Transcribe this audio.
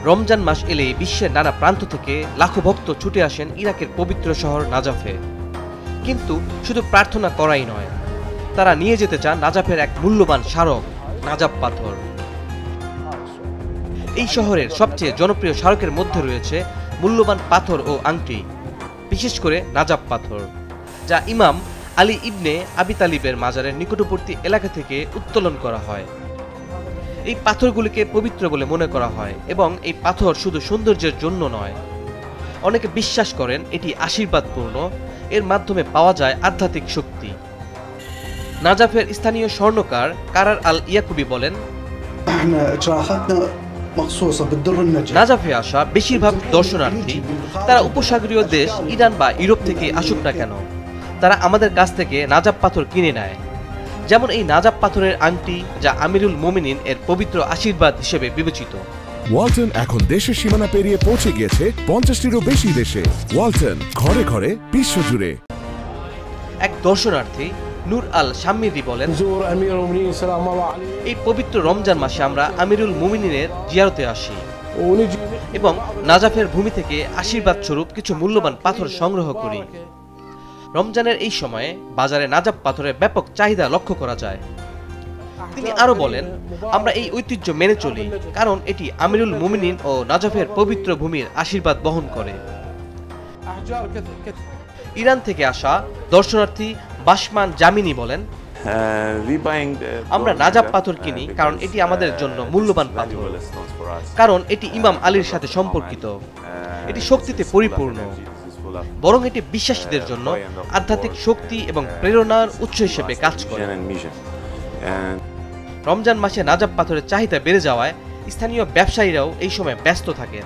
রমজান মাস এলেই বিশ্বের নানা প্রান্ত থেকে লাখো ভক্ত ছুটে আসেন ইরাকের পবিত্র শহর নাজাফে। কিন্তু শুধু প্রার্থনা করাই নয়, তারা নিয়ে যেতে চান নাজাফের এক মূল্যবান স্মারক, নাজাফ পাথর। এই শহরের সবচেয়ে জনপ্রিয় স্মারকের মধ্যে রয়েছে মূল্যবান পাথর ও আংটি, বিশেষ করে নাজাফ পাথর, যা ইমাম আলী ইবনে আবি তালিবের মাজারের নিকটবর্তী এলাকা থেকে উত্তোলন করা হয়। এই পাথরগুলিকে পবিত্র বলে মনে করা হয় এবং এই পাথর শুধু সৌন্দর্যের জন্য নয়, অনেকে বিশ্বাস করেন এটি আশীর্বাদপূর্ণ, এর মাধ্যমে পাওয়া যায় আধ্যাত্মিক শক্তি। নাজাফের স্থানীয় স্বর্ণকার কারার আল ইয়াকুবি বলেন, নাজাফে আসা বেশিরভাগ দর্শনার্থী, তারা উপসাগরীয় দেশ ইরান বা ইউরোপ থেকে আসুক না কেন, তারা আমাদের কাছ থেকে নাজাফ পাথর কিনে নেয়। যেমন এই নাজাফ পাথরের আংটি, যা আমিরুল মোমিনিন এর পবিত্র আশীর্বাদ হিসেবে বিবেচিত। ওয়ালটন এখন দেশের সীমানা পেরিয়ে পৌঁছে গিয়েছে 50টিরও বেশি দেশে। ওয়ালটন, ঘরে ঘরে, বিশ্বজুড়ে। এক দর্শনার্থী নূর আল শাম্মিদি বলেন, এই পবিত্র রমজান মাসে আমরা আমিরুল মোমিনিনের জিয়ারতে আসি এবং নাজাফের ভূমি থেকে আশীর্বাদ স্বরূপ কিছু মূল্যবান পাথর সংগ্রহ করি। রমজানের এই সময়ে বাজারে নাজাফ পাথরের ব্যাপক চাহিদা লক্ষ্য করা যায়। তিনি আরো বলেন, আমরা এই ঐতিহ্য মেনে চলি কারণ এটি আমিরুল মোমিনিন ও নাজাফের পবিত্র ভূমির আশীর্বাদ বহন করে। ইরান থেকে আসা দর্শনার্থী বাসমান জামিনী বলেন, আমরা নাজাফ পাথর কিনি কারণ এটি আমাদের জন্য মূল্যবান পাথর, কারণ এটি ইমাম আলীর সাথে সম্পর্কিত, এটি শক্তিতে পরিপূর্ণ, বরং এটি বিশ্বাসীদের জন্য আধ্যাত্মিক শক্তি এবং প্রেরণার উৎস হিসেবে কাজ করে। রমজান মাসে নাজাফ পাথরের চাহিদা বেড়ে যাওয়ায় স্থানীয় ব্যবসায়ীরাও এই সময় ব্যস্ত থাকেন।